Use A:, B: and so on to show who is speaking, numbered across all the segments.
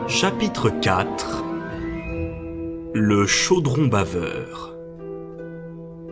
A: Chapitre 4. Le chaudron baveur.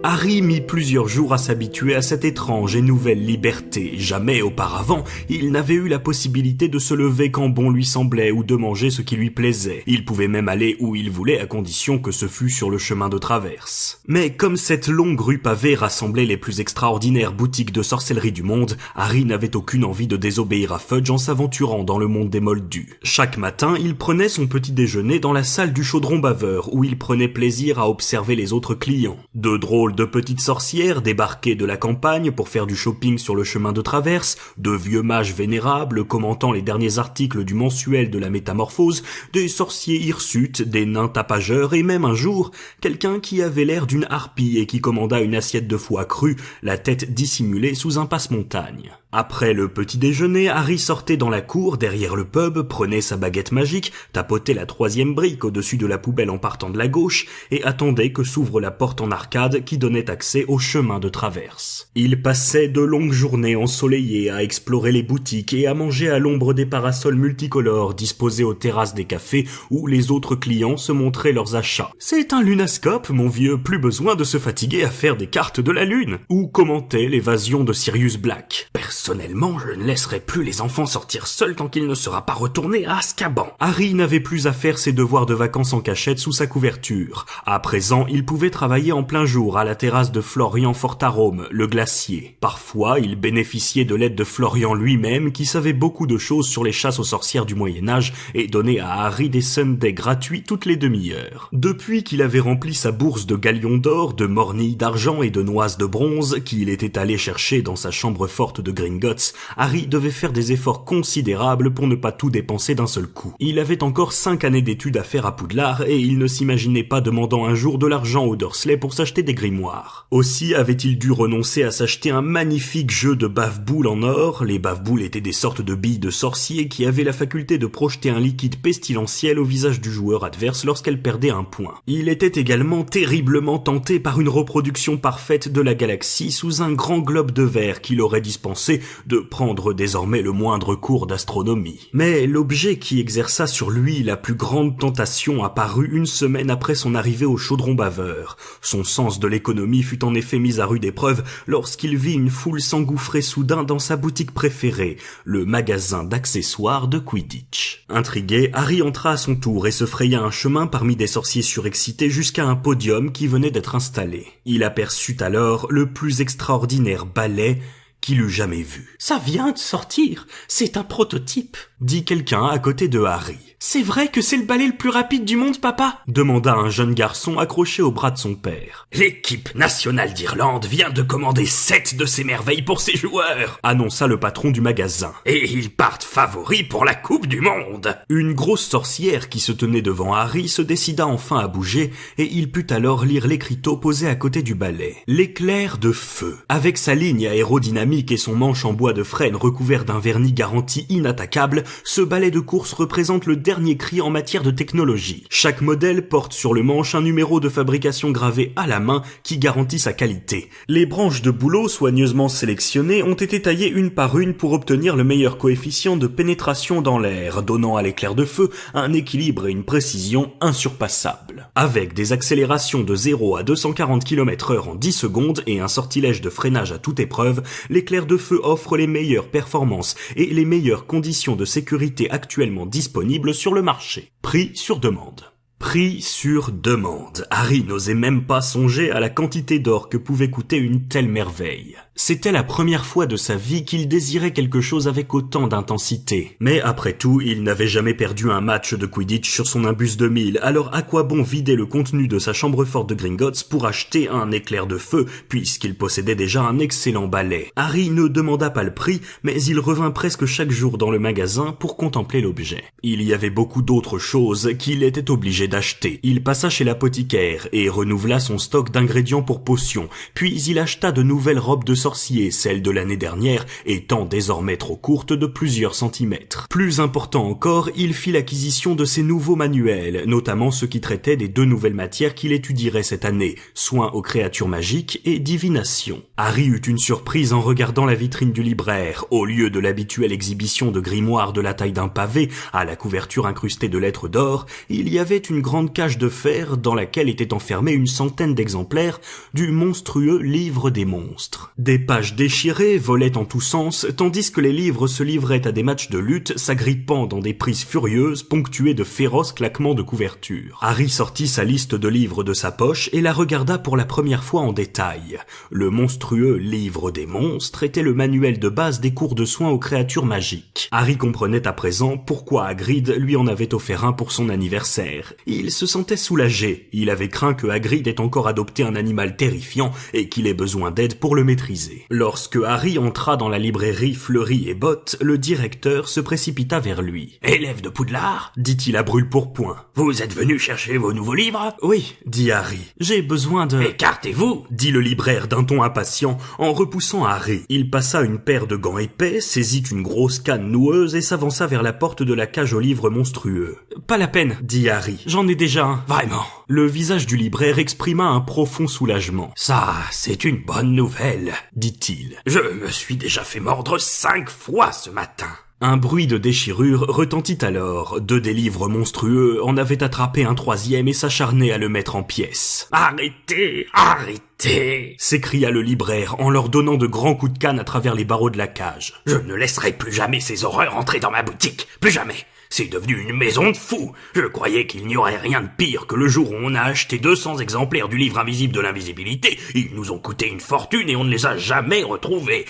A: Harry mit plusieurs jours à s'habituer à cette étrange et nouvelle liberté. Jamais auparavant, il n'avait eu la possibilité de se lever quand bon lui semblait ou de manger ce qui lui plaisait. Il pouvait même aller où il voulait à condition que ce fût sur le chemin de traverse. Mais comme cette longue rue pavée rassemblait les plus extraordinaires boutiques de sorcellerie du monde, Harry n'avait aucune envie de désobéir à Fudge en s'aventurant dans le monde des moldus. Chaque matin, il prenait son petit déjeuner dans la salle du chaudron baveur où il prenait plaisir à observer les autres clients. De drôles de petites sorcières débarquées de la campagne pour faire du shopping sur le chemin de traverse, de vieux mages vénérables commentant les derniers articles du mensuel de la métamorphose, des sorciers hirsutes, des nains tapageurs et même un jour, quelqu'un qui avait l'air d'une harpie et qui commanda une assiette de foie cru, la tête dissimulée sous un passe-montagne. Après le petit déjeuner, Harry sortait dans la cour, derrière le pub, prenait sa baguette magique, tapotait la 3e brique au-dessus de la poubelle en partant de la gauche, et attendait que s'ouvre la porte en arcade qui donnait accès au chemin de traverse. Il passait de longues journées ensoleillées à explorer les boutiques et à manger à l'ombre des parasols multicolores disposés aux terrasses des cafés où les autres clients se montraient leurs achats. « C'est un lunascope, mon vieux, plus besoin de se fatiguer à faire des cartes de la lune !» ou commentait l'évasion de Sirius Black. Personnellement, je ne laisserai plus les enfants sortir seuls tant qu'il ne sera pas retourné à Azkaban. Harry n'avait plus à faire ses devoirs de vacances en cachette sous sa couverture. À présent, il pouvait travailler en plein jour à la terrasse de Florian Fortarome, le glacier. Parfois, il bénéficiait de l'aide de Florian lui-même qui savait beaucoup de choses sur les chasses aux sorcières du Moyen-Âge et donnait à Harry des Sundays gratuits toutes les demi-heures. Depuis qu'il avait rempli sa bourse de galions d'or, de mornilles d'argent et de noix de bronze qu'il était allé chercher dans sa chambre forte de Gringotts, Harry devait faire des efforts considérables pour ne pas tout dépenser d'un seul coup. Il avait encore 5 années d'études à faire à Poudlard et il ne s'imaginait pas demandant un jour de l'argent aux Dursley pour s'acheter des grimoires. Aussi avait-il dû renoncer à s'acheter un magnifique jeu de bave-boules en or. Les bave-boules étaient des sortes de billes de sorciers qui avaient la faculté de projeter un liquide pestilentiel au visage du joueur adverse lorsqu'elle perdait un point. Il était également terriblement tenté par une reproduction parfaite de la galaxie sous un grand globe de verre qui l'aurait dispensé de prendre désormais le moindre cours d'astronomie. Mais l'objet qui exerça sur lui la plus grande tentation apparut une semaine après son arrivée au chaudron baveur. Son sens de l'économie fut en effet mis à rude épreuve lorsqu'il vit une foule s'engouffrer soudain dans sa boutique préférée, le magasin d'accessoires de Quidditch. Intrigué, Harry entra à son tour et se fraya un chemin parmi des sorciers surexcités jusqu'à un podium qui venait d'être installé. Il aperçut alors le plus extraordinaire ballet qu'il eût jamais vu. « Ça vient de sortir, c'est un prototype », dit quelqu'un à côté de Harry. « C'est vrai que c'est le balai le plus rapide du monde, papa ?» demanda un jeune garçon accroché au bras de son père. « L'équipe nationale d'Irlande vient de commander 7 de ces merveilles pour ses joueurs !» annonça le patron du magasin. « Et ils partent favoris pour la Coupe du Monde !» Une grosse sorcière qui se tenait devant Harry se décida enfin à bouger et il put alors lire l'écriteau posé à côté du balai. L'éclair de feu. Avec sa ligne aérodynamique et son manche en bois de frêne recouvert d'un vernis garanti inattaquable, ce balai de course représente le dernier cri en matière de technologie. Chaque modèle porte sur le manche un numéro de fabrication gravé à la main qui garantit sa qualité. Les branches de bouleau soigneusement sélectionnées ont été taillées une par une pour obtenir le meilleur coefficient de pénétration dans l'air, donnant à l'éclair de feu un équilibre et une précision insurpassables. Avec des accélérations de 0 à 240 km/h en 10 secondes et un sortilège de freinage à toute épreuve, l'éclair de feu offre les meilleures performances et les meilleures conditions de sécurité actuellement disponibles sur le marché. Prix sur demande. Prix sur demande. Harry n'osait même pas songer à la quantité d'or que pouvait coûter une telle merveille. C'était la première fois de sa vie qu'il désirait quelque chose avec autant d'intensité. Mais après tout, il n'avait jamais perdu un match de Quidditch sur son imbus 2000, alors à quoi bon vider le contenu de sa chambre forte de Gringotts pour acheter un éclair de feu, puisqu'il possédait déjà un excellent balai. Harry ne demanda pas le prix, mais il revint presque chaque jour dans le magasin pour contempler l'objet. Il y avait beaucoup d'autres choses qu'il était obligé d'acheter. Il passa chez l'apothicaire et renouvela son stock d'ingrédients pour potions, puis il acheta de nouvelles robes de sorcier, celle de l'année dernière étant désormais trop courte de plusieurs centimètres. Plus important encore, il fit l'acquisition de ces nouveaux manuels, notamment ceux qui traitaient des 2 nouvelles matières qu'il étudierait cette année, soins aux créatures magiques et divination. Harry eut une surprise en regardant la vitrine du libraire. Au lieu de l'habituelle exhibition de grimoires de la taille d'un pavé, à la couverture incrustée de lettres d'or, il y avait une grande cage de fer dans laquelle étaient enfermés une centaine d'exemplaires du monstrueux livre des monstres. Des pages déchirées volaient en tous sens, tandis que les livres se livraient à des matchs de lutte, s'agrippant dans des prises furieuses ponctuées de féroces claquements de couverture. Harry sortit sa liste de livres de sa poche et la regarda pour la première fois en détail. Le monstrueux livre des monstres était le manuel de base des cours de soins aux créatures magiques. Harry comprenait à présent pourquoi Hagrid lui en avait offert un pour son anniversaire. Il se sentait soulagé. Il avait craint que Hagrid ait encore adopté un animal terrifiant et qu'il ait besoin d'aide pour le maîtriser. Lorsque Harry entra dans la librairie fleurie et botte, le directeur se précipita vers lui. « Élève de Poudlard » dit-il à brûle-pourpoint. « Vous êtes venu chercher vos nouveaux livres ?»« Oui, » dit Harry. « J'ai besoin de... »« Écartez-vous » dit le libraire d'un ton impatient en repoussant Harry. Il passa une paire de gants épais, saisit une grosse canne noueuse et s'avança vers la porte de la cage aux livres monstrueux. « Pas la peine, » dit Harry. « J'en ai déjà un. »« Vraiment ?» Le visage du libraire exprima un profond soulagement. « Ça, c'est une bonne nouvelle, » dit-il. « Je me suis déjà fait mordre 5 fois ce matin. » Un bruit de déchirure retentit alors. 2 des livres monstrueux en avaient attrapé un 3e et s'acharnaient à le mettre en pièces. « Arrêtez, arrêtez !» s'écria le libraire en leur donnant de grands coups de canne à travers les barreaux de la cage. « Je ne laisserai plus jamais ces horreurs entrer dans ma boutique, plus jamais. C'est devenu une maison de fous. Je croyais qu'il n'y aurait rien de pire que le jour où on a acheté 200 exemplaires du livre invisible de l'invisibilité. Ils nous ont coûté une fortune et on ne les a jamais retrouvés.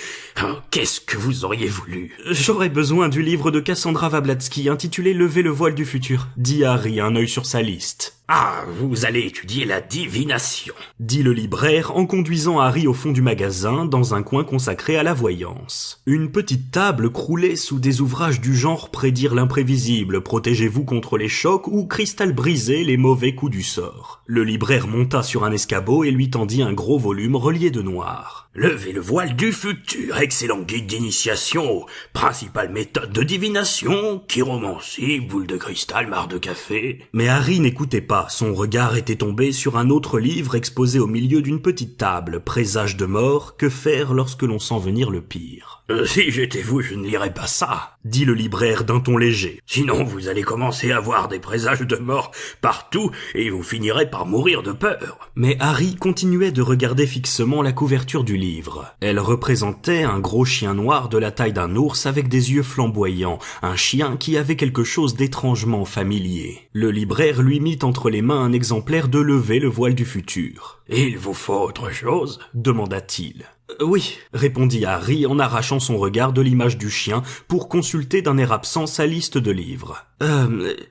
A: Qu'est-ce que vous auriez voulu ? » « J'aurais besoin du livre de Cassandra Wablatsky intitulé « Lever le voile du futur », dit Harry, un œil sur sa liste. « Ah, vous allez étudier la divination », dit le libraire en conduisant Harry au fond du magasin, dans un coin consacré à la voyance. Une petite table croulait sous des ouvrages du genre « Prédire l'imprévisible »,« Protégez-vous contre les chocs » ou « Cristal brisé, les mauvais coups du sort ». Le libraire monta sur un escabeau et lui tendit un gros volume relié de noir. « Levez le voile du futur, excellent guide d'initiation aux principales méthodes de divination, chiromancie, boule de cristal, marc de café... » Mais Harry n'écoutait pas. Son regard était tombé sur un autre livre exposé au milieu d'une petite table, présage de mort, que faire lorsque l'on sent venir le pire. Si j'étais vous, je ne lirais pas ça, dit le libraire d'un ton léger. Sinon, vous allez commencer à voir des présages de mort partout et vous finirez par mourir de peur. Mais Harry continuait de regarder fixement la couverture du livre. Elle représentait un gros chien noir de la taille d'un ours avec des yeux flamboyants, un chien qui avait quelque chose d'étrangement familier. Le libraire lui mit entre les mains un exemplaire de Lever le voile du futur. « Il vous faut autre chose ?» demanda-t-il. Oui, répondit Harry en arrachant son regard de l'image du chien pour consulter d'un air absent sa liste de livres.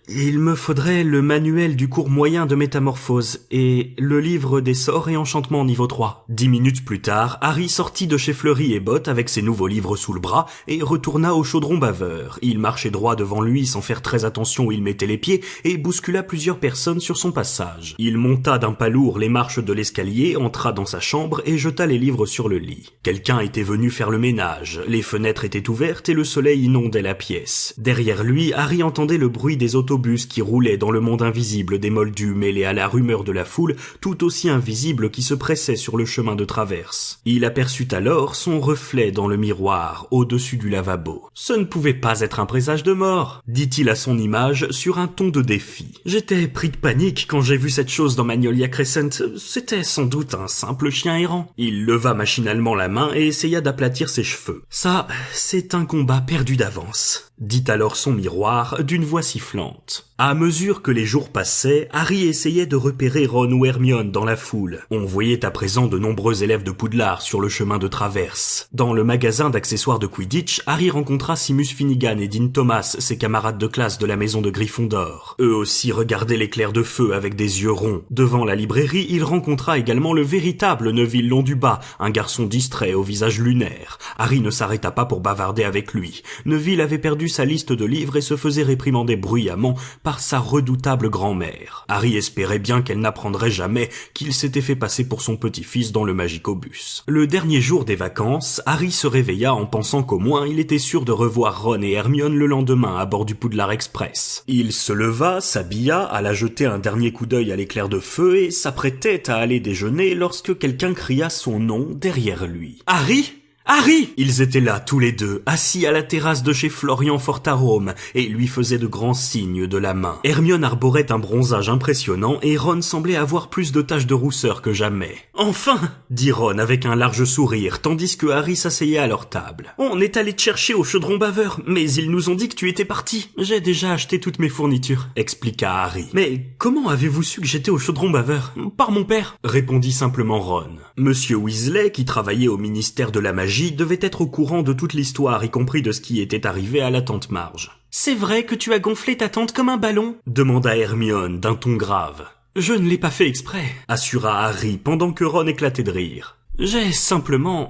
A: Il me faudrait le manuel du cours moyen de métamorphose et le livre des sorts et enchantements niveau 3. 10 minutes plus tard, Harry sortit de chez Fleury et Botte avec ses nouveaux livres sous le bras et retourna au chaudron baveur. Il marchait droit devant lui sans faire très attention où il mettait les pieds et bouscula plusieurs personnes sur son passage. Il monta d'un pas lourd les marches de l'escalier, entra dans sa chambre et jeta les livres sur le lit. Quelqu'un était venu faire le ménage. Les fenêtres étaient ouvertes et le soleil inondait la pièce. Derrière lui, Harry entendait le bruit des autobus qui roulaient dans le monde invisible des moldus mêlés à la rumeur de la foule, tout aussi invisible qui se pressait sur le chemin de traverse. Il aperçut alors son reflet dans le miroir, au-dessus du lavabo. « Ce ne pouvait pas être un présage de mort », dit-il à son image sur un ton de défi. « J'étais pris de panique quand j'ai vu cette chose dans Magnolia Crescent. C'était sans doute un simple chien errant. » Il leva machinalement la main et essaya d'aplatir ses cheveux. « Ça, c'est un combat perdu d'avance », dit alors son miroir d'une voix sifflante. À mesure que les jours passaient, Harry essayait de repérer Ron ou Hermione dans la foule. On voyait à présent de nombreux élèves de Poudlard sur le chemin de traverse. Dans le magasin d'accessoires de Quidditch, Harry rencontra Seamus Finnegan et Dean Thomas, ses camarades de classe de la maison de Gryffondor. Eux aussi regardaient l'éclair de feu avec des yeux ronds. Devant la librairie, il rencontra également le véritable Neville Londubat, un garçon distrait au visage lunaire. Harry ne s'arrêta pas pour bavarder avec lui. Neville avait perdu perdu sa liste de livres et se faisait réprimander bruyamment par sa redoutable grand-mère. Harry espérait bien qu'elle n'apprendrait jamais qu'il s'était fait passer pour son petit-fils dans le Magicobus. Le dernier jour des vacances, Harry se réveilla en pensant qu'au moins il était sûr de revoir Ron et Hermione le lendemain à bord du Poudlard Express. Il se leva, s'habilla, alla jeter un dernier coup d'œil à l'éclair de feu et s'apprêtait à aller déjeuner lorsque quelqu'un cria son nom derrière lui. « Harry ! Harry !» Ils étaient là tous les deux, assis à la terrasse de chez Florian Fortarome, et lui faisaient de grands signes de la main. Hermione arborait un bronzage impressionnant et Ron semblait avoir plus de taches de rousseur que jamais. « Enfin !» dit Ron avec un large sourire, tandis que Harry s'asseyait à leur table. « On est allé te chercher au chaudron baveur, mais ils nous ont dit que tu étais parti. J'ai déjà acheté toutes mes fournitures, » expliqua Harry. « Mais comment avez-vous su que j'étais au chaudron baveur ? Par mon père, » répondit simplement Ron. Monsieur Weasley, qui travaillait au ministère de la Magie, devait être au courant de toute l'histoire, y compris de ce qui était arrivé à la tante Marge. « C'est vrai que tu as gonflé ta tante comme un ballon ?» demanda Hermione d'un ton grave. « Je ne l'ai pas fait exprès, » assura Harry pendant que Ron éclatait de rire. « J'ai simplement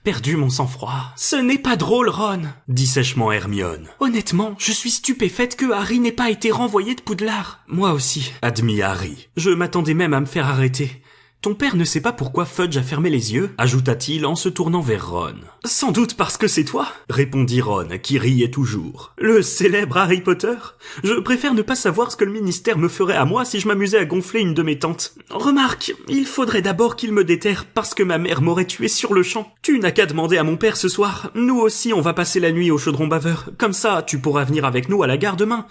A: perdu mon sang-froid. »« Ce n'est pas drôle, Ron, » dit sèchement Hermione. « Honnêtement, je suis stupéfaite que Harry n'ait pas été renvoyé de Poudlard. »« Moi aussi, » admit Harry. « Je m'attendais même à me faire arrêter. » « Ton père ne sait pas pourquoi Fudge a fermé les yeux ?» ajouta-t-il en se tournant vers Ron. « Sans doute parce que c'est toi » répondit Ron, qui riait toujours. « Le célèbre Harry Potter ? Je préfère ne pas savoir ce que le ministère me ferait à moi si je m'amusais à gonfler une de mes tantes. Remarque, il faudrait d'abord qu'il me déterre parce que ma mère m'aurait tué sur le champ. Tu n'as qu'à demander à mon père ce soir. Nous aussi on va passer la nuit au chaudron baveur. Comme ça, tu pourras venir avec nous à la gare demain. »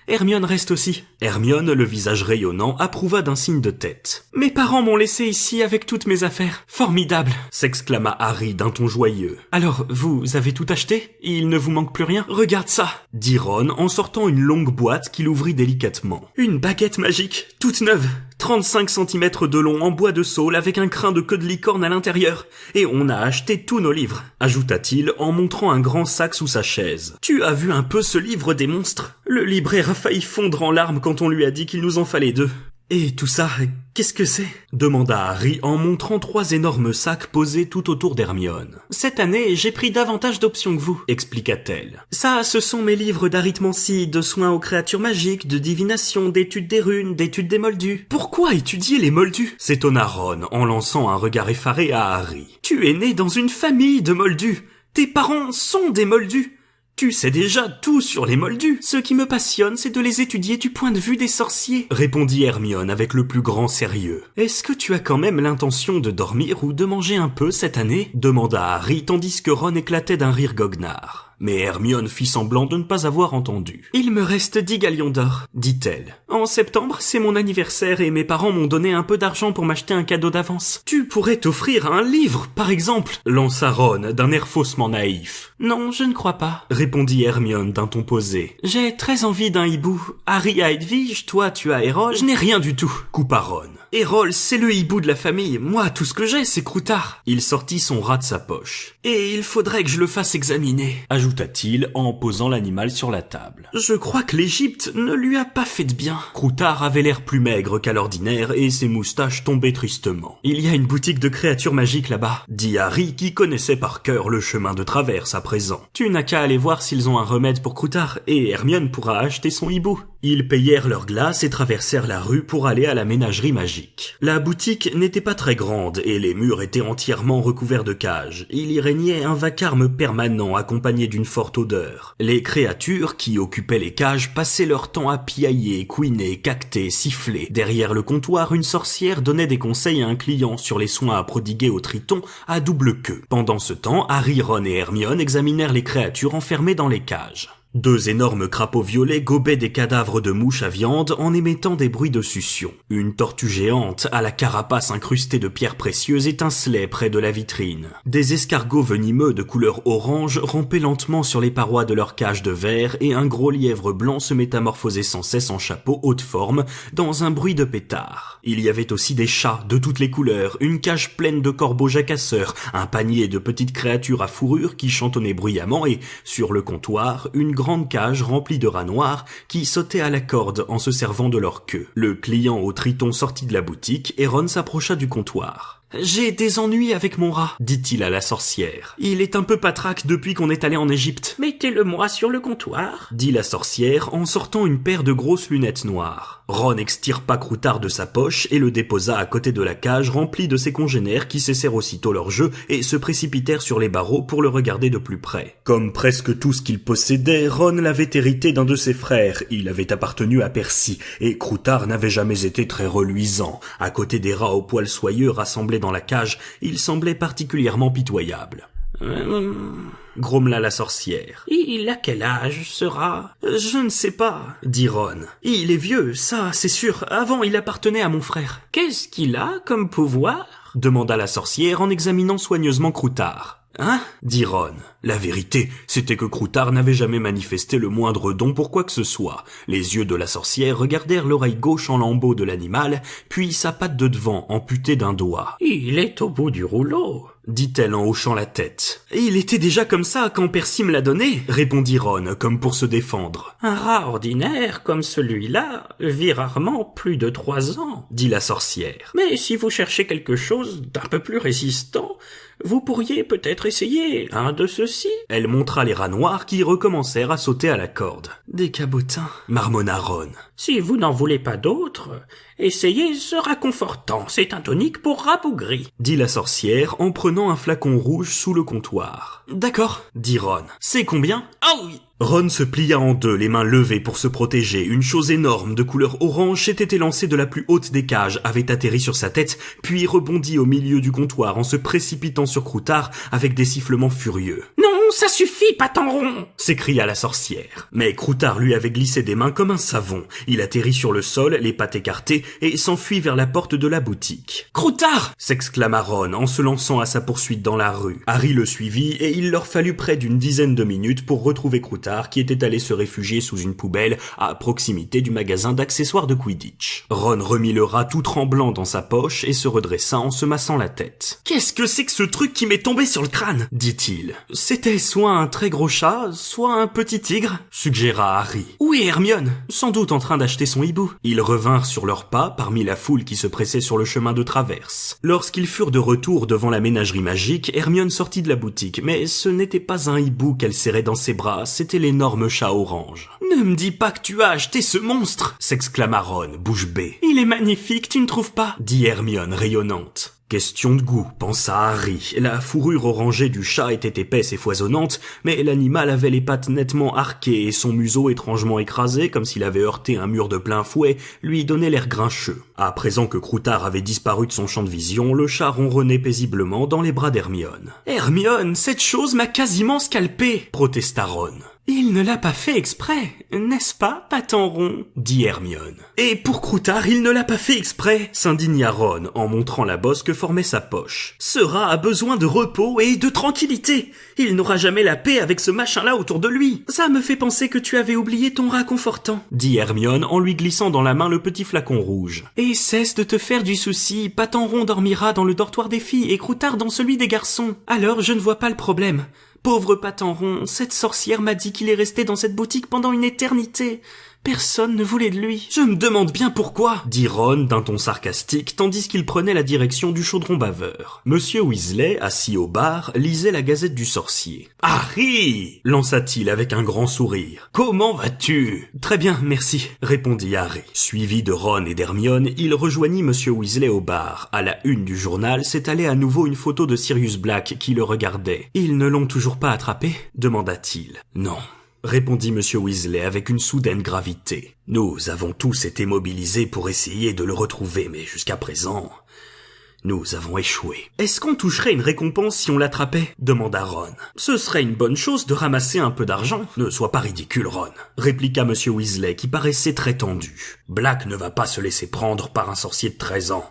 A: Hermione reste aussi. Hermione, le visage rayonnant, approuva d'un signe de tête. « Mes parents m'ont laissé ici avec toutes mes affaires. Formidable !» s'exclama Harry d'un ton joyeux. « Alors, vous avez tout acheté ? Il ne vous manque plus rien ? Regarde ça !» dit Ron en sortant une longue boîte qu'il ouvrit délicatement. « Une baguette magique, toute neuve. 35 cm de long en bois de saule avec un crin de queue de licorne à l'intérieur. Et on a acheté tous nos livres, » ajouta-t-il en montrant un grand sac sous sa chaise. « Tu as vu un peu ce livre des monstres ? Le libraire a failli fondre en larmes quand on lui a dit qu'il nous en fallait 2. » « Et tout ça, qu'est-ce que c'est ?» demanda Harry en montrant 3 énormes sacs posés tout autour d'Hermione. « Cette année, j'ai pris davantage d'options que vous, » expliqua-t-elle. « Ça, ce sont mes livres d'arithmancie, de soins aux créatures magiques, de divination, d'études des runes, d'études des moldus. »« Pourquoi étudier les moldus ?» s'étonna Ron en lançant un regard effaré à Harry. « Tu es né dans une famille de moldus. Tes parents sont des moldus. Tu sais déjà tout sur les moldus. Ce qui me passionne, c'est de les étudier du point de vue des sorciers, » répondit Hermione avec le plus grand sérieux. « Est-ce que tu as quand même l'intention de dormir ou de manger un peu cette année ?» demanda Harry tandis que Ron éclatait d'un rire goguenard. Mais Hermione fit semblant de ne pas avoir entendu. « Il me reste 10 galions d'or, » dit-elle. « En septembre, c'est mon anniversaire et mes parents m'ont donné un peu d'argent pour m'acheter un cadeau d'avance. Tu pourrais t'offrir un livre, par exemple, » lança Ron d'un air faussement naïf. « Non, je ne crois pas, » répondit Hermione d'un ton posé. « J'ai très envie d'un hibou. Harry a Edwige, toi tu as Errol. »« Je n'ai rien du tout, » coupa Ron. « Errol, c'est le hibou de la famille. Moi, tout ce que j'ai, c'est Croutard. » Il sortit son rat de sa poche. « Et il faudrait que je le fasse examiner, » ajouta-t-il en posant l'animal sur la table. « Je crois que l'Égypte ne lui a pas fait de bien. » Croutard avait l'air plus maigre qu'à l'ordinaire et ses moustaches tombaient tristement. « Il y a une boutique de créatures magiques là-bas, » dit Harry qui connaissait par cœur le chemin de traverse à présent. « Tu n'as qu'à aller voir s'ils ont un remède pour Croutard et Hermione pourra acheter son hibou. » Ils payèrent leur glace et traversèrent la rue pour aller à la ménagerie magique. La boutique n'était pas très grande et les murs étaient entièrement recouverts de cages. Il y régnait un vacarme permanent accompagné d'une forte odeur. Les créatures qui occupaient les cages passaient leur temps à piailler, couiner, cacter, siffler. Derrière le comptoir, une sorcière donnait des conseils à un client sur les soins à prodiguer au triton à double queue. Pendant ce temps, Harry, Ron et Hermione examinèrent les créatures enfermées dans les cages. 2 énormes crapauds violets gobaient des cadavres de mouches à viande en émettant des bruits de succion. Une tortue géante, à la carapace incrustée de pierres précieuses, étincelait près de la vitrine. Des escargots venimeux de couleur orange rampaient lentement sur les parois de leur cage de verre et un gros lièvre blanc se métamorphosait sans cesse en chapeau haute forme dans un bruit de pétard. Il y avait aussi des chats de toutes les couleurs, une cage pleine de corbeaux jacasseurs, un panier de petites créatures à fourrure qui chantonnaient bruyamment et, sur le comptoir, une grande cage remplie de rats noirs qui sautaient à la corde en se servant de leur queue. Le client au triton sortit de la boutique et Ron s'approcha du comptoir. J'ai des ennuis avec mon rat, dit-il à la sorcière. Il est un peu patraque depuis qu'on est allé en Égypte.
B: Mettez-le-moi sur le comptoir,
A: dit la sorcière en sortant une paire de grosses lunettes noires. Ron extirpa Croutard de sa poche et le déposa à côté de la cage remplie de ses congénères qui cessèrent aussitôt leur jeu et se précipitèrent sur les barreaux pour le regarder de plus près. Comme presque tout ce qu'il possédait, Ron l'avait hérité d'un de ses frères. Il avait appartenu à Percy et Croutard n'avait jamais été très reluisant. À côté des rats aux poils soyeux rassemblés dans la cage, il semblait particulièrement pitoyable. Grommela la sorcière.
B: Il a quel âge, ce rat?
A: Je ne sais pas, dit Ron. Il est vieux, ça, c'est sûr. Avant, il appartenait à mon frère.
B: Qu'est-ce qu'il a comme pouvoir?
A: Demanda la sorcière en examinant soigneusement Croutard. Hein? Dit Ron. La vérité, c'était que Croutard n'avait jamais manifesté le moindre don pour quoi que ce soit. Les yeux de la sorcière regardèrent l'oreille gauche en lambeaux de l'animal, puis sa patte de devant amputée d'un doigt.
B: Il est au bout du rouleau,
A: dit-elle en hochant la tête. Il était déjà comme ça quand Percy me l'a donné, répondit Ron, comme pour se défendre.
B: Un rat ordinaire comme celui-là vit rarement plus de 3 ans,
A: dit la sorcière.
B: Mais si vous cherchez quelque chose d'un peu plus résistant, vous pourriez peut-être essayer un de ceux-ci.
A: Elle montra les rats noirs qui recommencèrent à sauter à la corde. Des cabotins, marmonna Ron.
B: Si vous n'en voulez pas d'autres, essayez ce réconfortant, c'est un tonique pour rabougris,
A: dit la sorcière en prenant un flacon rouge sous le comptoir. D'accord, dit Ron. C'est combien?
B: Ah oui!
A: Ron se plia en deux, les mains levées pour se protéger. Une chose énorme de couleur orange s'était élancée de la plus haute des cages, avait atterri sur sa tête, puis rebondit au milieu du comptoir en se précipitant sur Croutard avec des sifflements furieux.
B: Non, ça suffit, patin rond!
A: S'écria la sorcière. Mais Croutard lui avait glissé des mains comme un savon. Il atterrit sur le sol, les pattes écartées, et s'enfuit vers la porte de la boutique. « Croutard !» s'exclama Ron en se lançant à sa poursuite dans la rue. Harry le suivit, et il leur fallut près d'une dizaine de minutes pour retrouver Croutard, qui était allé se réfugier sous une poubelle à proximité du magasin d'accessoires de Quidditch. Ron remit le rat tout tremblant dans sa poche et se redressa en se massant la tête. « Qu'est-ce que c'est que ce truc qui m'est tombé sur le crâne ?» dit-il. « C'était soit un très gros chat, soit un petit tigre », suggéra Harry. « Où est Hermione ? Sans doute en train d'acheter son hibou. » Ils revinrent sur leurs pas parmi la foule qui se pressait sur le chemin de traverse. Lorsqu'ils furent de retour devant la ménagerie magique, Hermione sortit de la boutique, mais ce n'était pas un hibou qu'elle serrait dans ses bras, c'était l'énorme chat orange. « Ne me dis pas que tu as acheté ce monstre !» s'exclama Ron, bouche bée. « Il est magnifique, tu ne trouves pas ?» dit Hermione rayonnante. Question de goût, pensa Harry. La fourrure orangée du chat était épaisse et foisonnante, mais l'animal avait les pattes nettement arquées et son museau étrangement écrasé, comme s'il avait heurté un mur de plein fouet, lui donnait l'air grincheux. À présent que Croutard avait disparu de son champ de vision, le chat ronronnait paisiblement dans les bras d'Hermione. « Hermione, cette chose m'a quasiment scalpé !» protesta Ron. « Il ne l'a pas fait exprès, n'est-ce pas, patin rond ?» dit Hermione. « Et pour Croutard, il ne l'a pas fait exprès !» s'indigna Ron en montrant la bosse que formait sa poche. « Ce rat a besoin de repos et de tranquillité. Il n'aura jamais la paix avec ce machin-là autour de lui. Ça me fait penser que tu avais oublié ton réconfortant, dit Hermione en lui glissant dans la main le petit flacon rouge. Et cesse de te faire du souci, patin rond dormira dans le dortoir des filles et Croutard dans celui des garçons. Alors je ne vois pas le problème. Pauvre patin rond, cette sorcière m'a dit qu'il est resté dans cette boutique pendant une éternité. Personne ne voulait de lui. Je me demande bien pourquoi, dit Ron d'un ton sarcastique, tandis qu'il prenait la direction du chaudron baveur. Monsieur Weasley, assis au bar, lisait la Gazette du Sorcier. « Harry !» lança-t-il avec un grand sourire. « Comment vas-tu ?»« Très bien, merci, » répondit Harry. Suivi de Ron et d'Hermione, il rejoignit Monsieur Weasley au bar. À la une du journal s'étalait à nouveau une photo de Sirius Black qui le regardait. « Ils ne l'ont toujours pas attrapé ?» demanda-t-il. « Non. » répondit Monsieur Weasley avec une soudaine gravité. « Nous avons tous été mobilisés pour essayer de le retrouver, mais jusqu'à présent, nous avons échoué. »« Est-ce qu'on toucherait une récompense si on l'attrapait ?» demanda Ron. « Ce serait une bonne chose de ramasser un peu d'argent. »« Ne sois pas ridicule, Ron, » répliqua Monsieur Weasley qui paraissait très tendu. « Black ne va pas se laisser prendre par un sorcier de 13 ans.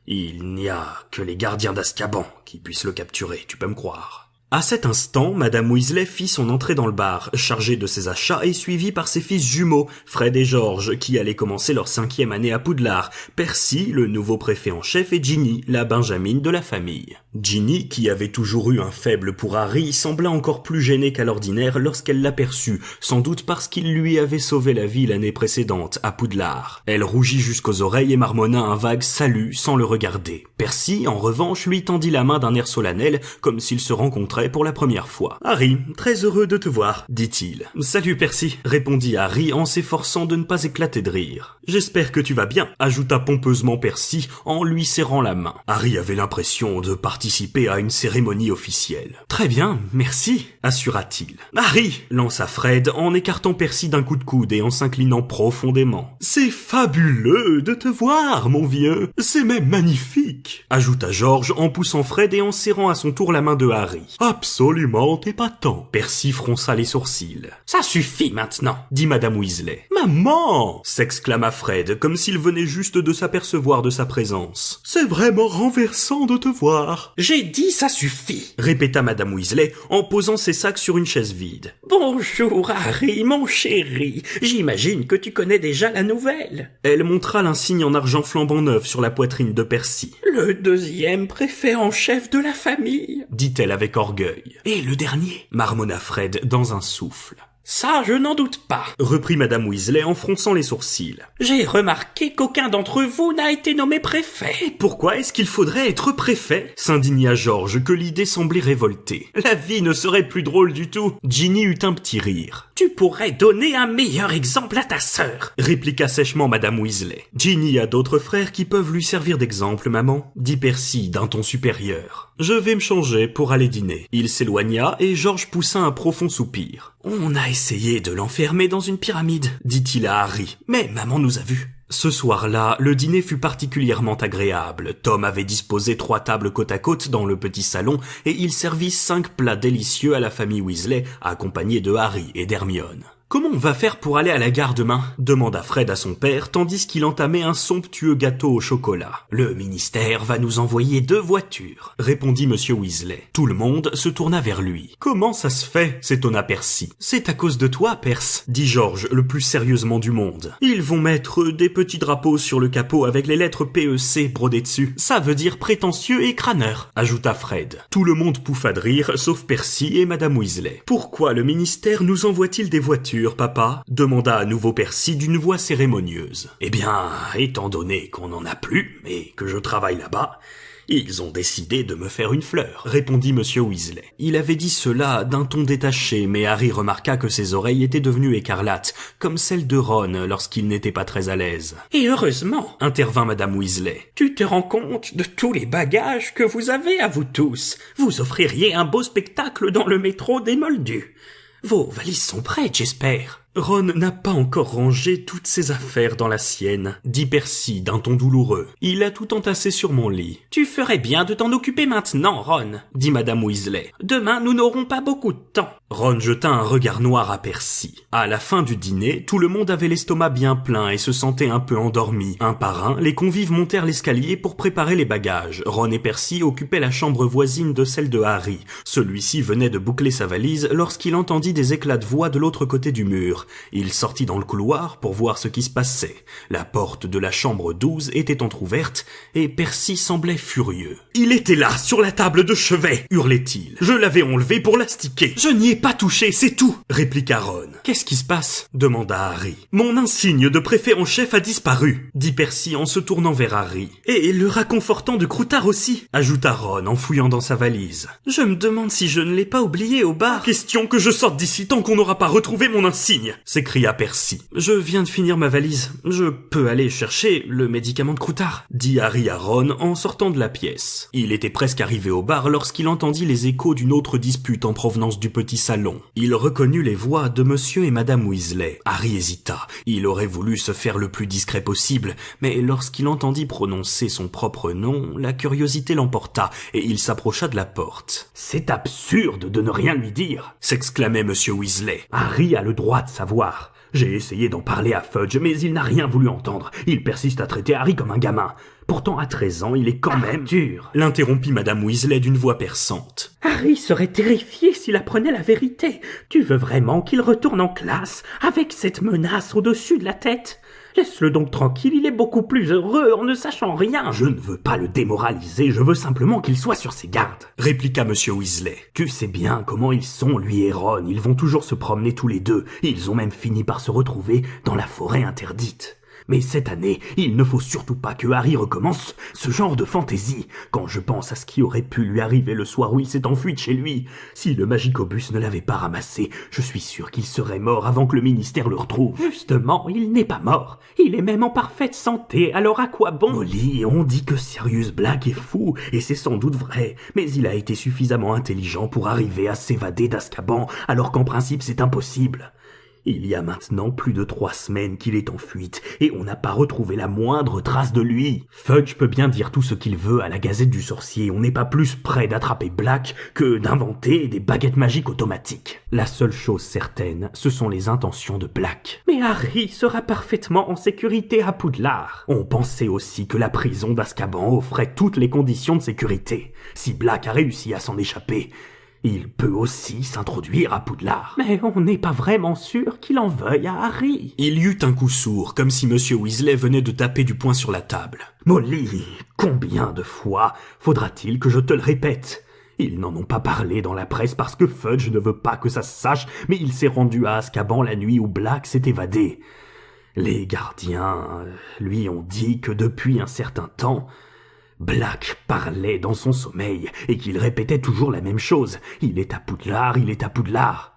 A: Il n'y a que les gardiens d'Azkaban qui puissent le capturer, tu peux me croire. » À cet instant, Madame Weasley fit son entrée dans le bar, chargée de ses achats et suivie par ses fils jumeaux, Fred et George, qui allaient commencer leur 5e année à Poudlard, Percy, le nouveau préfet en chef, et Ginny, la benjamine de la famille. Ginny, qui avait toujours eu un faible pour Harry, sembla encore plus gênée qu'à l'ordinaire lorsqu'elle l'aperçut, sans doute parce qu'il lui avait sauvé la vie l'année précédente, à Poudlard. Elle rougit jusqu'aux oreilles et marmonna un vague salut sans le regarder. Percy, en revanche, lui tendit la main d'un air solennel, comme s'ils se rencontraient pour la première fois. « Harry, très heureux de te voir, dit-il. »« Salut Percy, répondit Harry en s'efforçant de ne pas éclater de rire. « J'espère que tu vas bien, ajouta pompeusement Percy en lui serrant la main. Harry avait l'impression de participer à une cérémonie officielle. « Très bien, merci, assura-t-il. »« Harry, lança Fred en écartant Percy d'un coup de coude et en s'inclinant profondément. « C'est fabuleux de te voir, mon vieux. C'est même magnifique, ajouta George en poussant Fred et en serrant à son tour la main de Harry. « Absolument épatant. » Percy fronça les sourcils. «
B: Ça suffit maintenant,
A: dit Madame Weasley. « Maman !» s'exclama Fred, comme s'il venait juste de s'apercevoir de sa présence. « C'est vraiment renversant de te voir. »«
B: J'ai dit ça suffit,
A: répéta Madame Weasley en posant ses sacs sur une chaise vide.
B: « Bonjour Harry, mon chéri. J'imagine que tu connais déjà la nouvelle. »
A: Elle montra l'insigne en argent flambant neuf sur la poitrine de Percy.
B: « Le 2e préfet en chef de la famille, »
A: dit-elle avec orgueil. « Et le dernier ?» marmonna Fred dans un souffle.
B: Ça, je n'en doute pas,
A: reprit Madame Weasley en fronçant les sourcils.
B: J'ai remarqué qu'aucun d'entre vous n'a été nommé préfet.
A: Et pourquoi est-ce qu'il faudrait être préfet ? S'indigna George, que l'idée semblait révolter. La vie ne serait plus drôle du tout. Ginny eut un petit rire.
B: Tu pourrais donner un meilleur exemple à ta sœur,
A: répliqua sèchement Madame Weasley. Ginny a d'autres frères qui peuvent lui servir d'exemple, maman, dit Percy d'un ton supérieur. Je vais me changer pour aller dîner. Il s'éloigna et George poussa un profond soupir. On a essayé de l'enfermer dans une pyramide, dit-il à Harry, mais maman nous a vus. Ce soir-là, le dîner fut particulièrement agréable. Tom avait disposé 3 tables côte à côte dans le petit salon et il servit 5 plats délicieux à la famille Weasley, accompagnés de Harry et d'Hermione. Comment on va faire pour aller à la gare demain ? Demanda Fred à son père, tandis qu'il entamait un somptueux gâteau au chocolat. Le ministère va nous envoyer 2 voitures, répondit Monsieur Weasley. Tout le monde se tourna vers lui. Comment ça se fait ? S'étonna Percy. C'est à cause de toi, Perce, dit George, le plus sérieusement du monde. Ils vont mettre des petits drapeaux sur le capot avec les lettres PEC brodées dessus. Ça veut dire prétentieux et crâneur, ajouta Fred. Tout le monde pouffa de rire, sauf Percy et Madame Weasley. Pourquoi le ministère nous envoie-t-il des voitures ? Papa, demanda à nouveau Percy d'une voix cérémonieuse. Eh bien, étant donné qu'on n'en a plus, et que je travaille là-bas, ils ont décidé de me faire une fleur, répondit Monsieur Weasley. Il avait dit cela d'un ton détaché, mais Harry remarqua que ses oreilles étaient devenues écarlates, comme celles de Ron lorsqu'il n'était pas très à l'aise.
B: Et heureusement,
A: intervint Madame Weasley.
B: Tu te rends compte de tous les bagages que vous avez à vous tous. Vous offririez un beau spectacle dans le métro des Moldus. Vos valises sont prêtes, j'espère.
A: Ron n'a pas encore rangé toutes ses affaires dans la sienne, dit Percy d'un ton douloureux. Il a tout entassé sur mon lit.
B: Tu ferais bien de t'en occuper maintenant, Ron, dit Madame Weasley. Demain, nous n'aurons pas beaucoup de temps.
A: Ron jeta un regard noir à Percy. À la fin du dîner, tout le monde avait l'estomac bien plein et se sentait un peu endormi. Un par un, les convives montèrent l'escalier pour préparer les bagages. Ron et Percy occupaient la chambre voisine de celle de Harry. Celui-ci venait de boucler sa valise lorsqu'il entendit des éclats de voix de l'autre côté du mur. Il sortit dans le couloir pour voir ce qui se passait. La porte de la chambre 12 était entr'ouverte et Percy semblait furieux. « Il était là, sur la table de chevet !» hurlait-il. « Je l'avais enlevé pour l'astiquer. Je n'y ai pas touché, c'est tout !» répliqua Ron. « Qu'est-ce qui se passe ?» demanda Harry. « Mon insigne de préfet en chef a disparu !» dit Percy en se tournant vers Harry. « Et le raconfortant de Croutard aussi !» ajouta Ron en fouillant dans sa valise. « Je me demande si je ne l'ai pas oublié au bar. »« Question que je sorte d'ici tant qu'on n'aura pas retrouvé mon insigne !» s'écria Percy. « Je viens de finir ma valise. Je peux aller chercher le médicament de Croutard » dit Harry à Ron en sortant de la pièce. Il était presque arrivé au bar lorsqu'il entendit les échos d'une autre dispute en provenance du petit salon. Il reconnut les voix de Monsieur et Madame Weasley. Harry hésita. Il aurait voulu se faire le plus discret possible, mais lorsqu'il entendit prononcer son propre nom, la curiosité l'emporta et il s'approcha de la porte. « C'est absurde de ne rien lui dire !» s'exclamait Monsieur Weasley. « Harry a le droit de savoir. J'ai essayé d'en parler à Fudge, mais il n'a rien voulu entendre. Il persiste à traiter Harry comme un gamin. Pourtant, à 13 ans, il est quand même dur.
B: L'interrompit Madame Weasley d'une voix perçante.
C: Harry serait terrifié s'il apprenait la vérité. Tu veux vraiment qu'il retourne en classe avec cette menace au-dessus de la tête? Laisse-le donc tranquille, il est beaucoup plus heureux en ne sachant rien.
A: Je ne veux pas le démoraliser, je veux simplement qu'il soit sur ses gardes,
B: répliqua Monsieur Weasley.
A: Tu sais bien comment ils sont, lui et Ron, ils vont toujours se promener tous les deux, ils ont même fini par se retrouver dans la forêt interdite. Mais cette année, il ne faut surtout pas que Harry recommence ce genre de fantaisie. Quand je pense à ce qui aurait pu lui arriver le soir où il s'est enfui de chez lui, si le Magicobus ne l'avait pas ramassé, je suis sûr qu'il serait mort avant que le ministère le retrouve.
C: Justement, il n'est pas mort. Il est même en parfaite santé, alors à quoi bon?
A: Molly, on dit que Sirius Black est fou, et c'est sans doute vrai, mais il a été suffisamment intelligent pour arriver à s'évader d'Azkaban, alors qu'en principe c'est impossible. Il y a maintenant plus de 3 semaines qu'il est en fuite, et on n'a pas retrouvé la moindre trace de lui. Fudge peut bien dire tout ce qu'il veut à la Gazette du Sorcier, on n'est pas plus près d'attraper Black que d'inventer des baguettes magiques automatiques. La seule chose certaine, ce sont les intentions de Black.
C: Mais Harry sera parfaitement en sécurité à Poudlard.
A: On pensait aussi que la prison d'Azkaban offrait toutes les conditions de sécurité. Si Black a réussi à s'en échapper, il peut aussi s'introduire à Poudlard.
C: Mais on n'est pas vraiment sûr qu'il en veuille à Harry.
B: Il y eut un coup sourd, comme si Monsieur Weasley venait de taper du poing sur la table.
A: Molly, combien de fois faudra-t-il que je te le répète? Ils n'en ont pas parlé dans la presse parce que Fudge ne veut pas que ça se sache, mais il s'est rendu à Azkaban la nuit où Black s'est évadé. Les gardiens lui ont dit que depuis un certain temps, Black parlait dans son sommeil et qu'il répétait toujours la même chose. Il est à Poudlard, il est à Poudlard.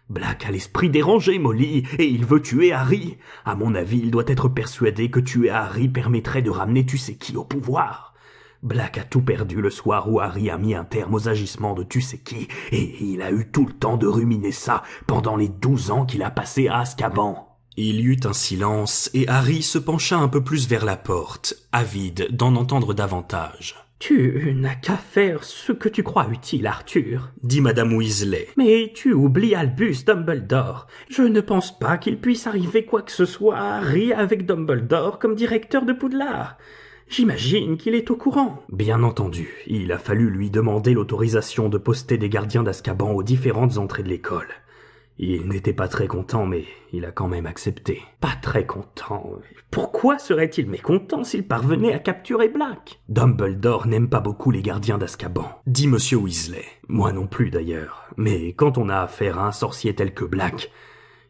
A: Black a l'esprit dérangé, Molly, et il veut tuer Harry. À mon avis, il doit être persuadé que tuer Harry permettrait de ramener tu sais qui au pouvoir. Black a tout perdu le soir où Harry a mis un terme aux agissements de tu sais qui, et il a eu tout le temps de ruminer ça pendant les 12 ans qu'il a passé à Azkaban.
B: Il y eut un silence, et Harry se pencha un peu plus vers la porte, avide d'en entendre davantage.
C: « Tu n'as qu'à faire ce que tu crois utile, Arthur, »
B: dit Madame Weasley.
C: « Mais tu oublies Albus Dumbledore. Je ne pense pas qu'il puisse arriver quoi que ce soit à Harry avec Dumbledore comme directeur de Poudlard. J'imagine qu'il est au courant. »
A: Bien entendu, il a fallu lui demander l'autorisation de poster des gardiens d'Azkaban aux différentes entrées de l'école. Il n'était pas très content, mais il a quand même accepté.
C: Pas très content. Pourquoi serait-il mécontent s'il parvenait à capturer Black?
A: Dumbledore n'aime pas beaucoup les gardiens d'Azkaban,
B: dit Monsieur Weasley.
A: Moi non plus d'ailleurs. Mais quand on a affaire à un sorcier tel que Black,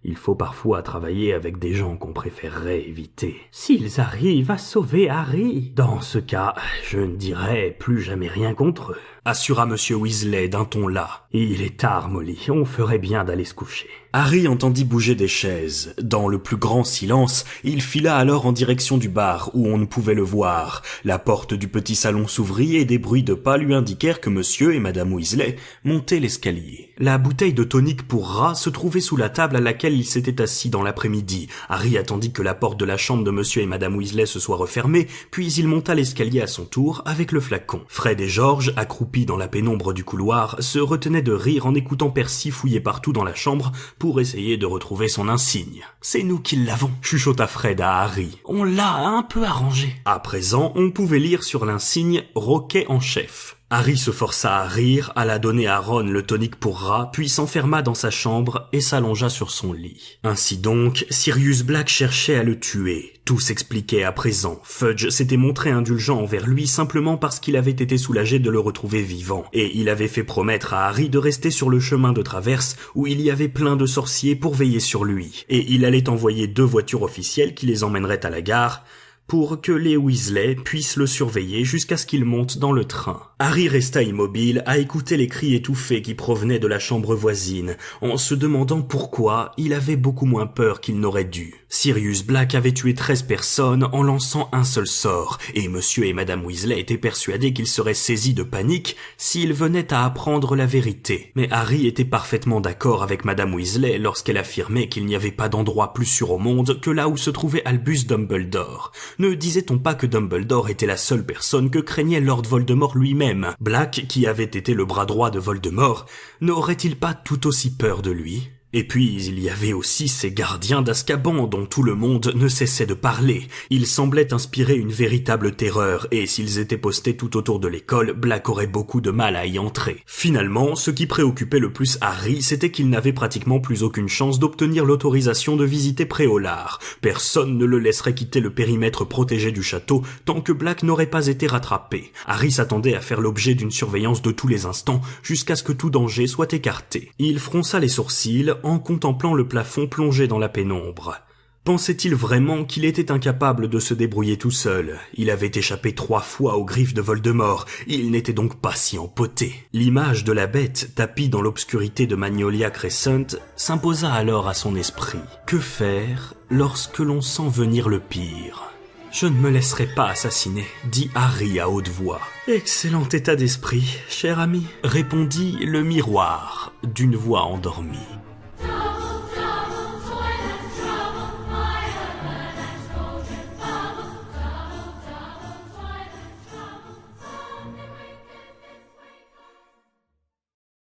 A: il faut parfois travailler avec des gens qu'on préférerait éviter.
C: S'ils arrivent à sauver Harry,
A: dans ce cas, je ne dirai plus jamais rien contre eux,
B: assura Monsieur Weasley d'un ton las.
A: Il est tard, Molly, on ferait bien d'aller se coucher.
B: Harry entendit bouger des chaises. Dans le plus grand silence, il fila alors en direction du bar où on ne pouvait le voir. La porte du petit salon s'ouvrit et des bruits de pas lui indiquèrent que Monsieur et Madame Weasley montaient l'escalier. La bouteille de tonique pour rat se trouvait sous la table à laquelle il s'était assis dans l'après-midi. Harry attendit que la porte de la chambre de Monsieur et Madame Weasley se soit refermée, puis il monta l'escalier à son tour avec le flacon. Fred et George, accroupis dans la pénombre du couloir, se retenaient de rire en écoutant Percy fouiller partout dans la chambre pour essayer de retrouver son insigne. « C'est nous qui l'avons », chuchota Fred à Harry. «
C: On l'a un peu arrangé. »
B: À présent, on pouvait lire sur l'insigne « Roquet en chef ». Harry se força à rire, alla donner à Ron le tonique pour rat, puis s'enferma dans sa chambre et s'allongea sur son lit. Ainsi donc, Sirius Black cherchait à le tuer. Tout s'expliquait à présent. Fudge s'était montré indulgent envers lui simplement parce qu'il avait été soulagé de le retrouver vivant, et il avait fait promettre à Harry de rester sur le chemin de traverse où il y avait plein de sorciers pour veiller sur lui, et il allait envoyer 2 voitures officielles qui les emmèneraient à la gare, pour que les Weasley puissent le surveiller jusqu'à ce qu'il monte dans le train. Harry resta immobile à écouter les cris étouffés qui provenaient de la chambre voisine, en se demandant pourquoi il avait beaucoup moins peur qu'il n'aurait dû. Sirius Black avait tué 13 personnes en lançant un seul sort, et Monsieur et Madame Weasley étaient persuadés qu'ils seraient saisis de panique s'ils venaient à apprendre la vérité. Mais Harry était parfaitement d'accord avec Madame Weasley lorsqu'elle affirmait qu'il n'y avait pas d'endroit plus sûr au monde que là où se trouvait Albus Dumbledore. Ne disait-on pas que Dumbledore était la seule personne que craignait Lord Voldemort lui-même? Black, qui avait été le bras droit de Voldemort, n'aurait-il pas tout aussi peur de lui?
A: Et puis, il y avait aussi ces gardiens d'Azkaban dont tout le monde ne cessait de parler. Ils semblaient inspirer une véritable terreur, et s'ils étaient postés tout autour de l'école, Black aurait beaucoup de mal à y entrer. Finalement, ce qui préoccupait le plus Harry, c'était qu'il n'avait pratiquement plus aucune chance d'obtenir l'autorisation de visiter Préolard. Personne ne le laisserait quitter le périmètre protégé du château tant que Black n'aurait pas été rattrapé. Harry s'attendait à faire l'objet d'une surveillance de tous les instants, jusqu'à ce que tout danger soit écarté. Il fronça les sourcils en contemplant le plafond plongé dans la pénombre. Pensait-il vraiment qu'il était incapable de se débrouiller tout seul? Il avait échappé 3 fois aux griffes de Voldemort, il n'était donc pas si empoté. L'image de la bête tapie dans l'obscurité de Magnolia Crescent s'imposa alors à son esprit. Que faire lorsque l'on sent venir le pire? « Je ne me laisserai pas assassiner », dit Harry à haute voix. « Excellent état d'esprit, cher ami », répondit le miroir d'une voix endormie.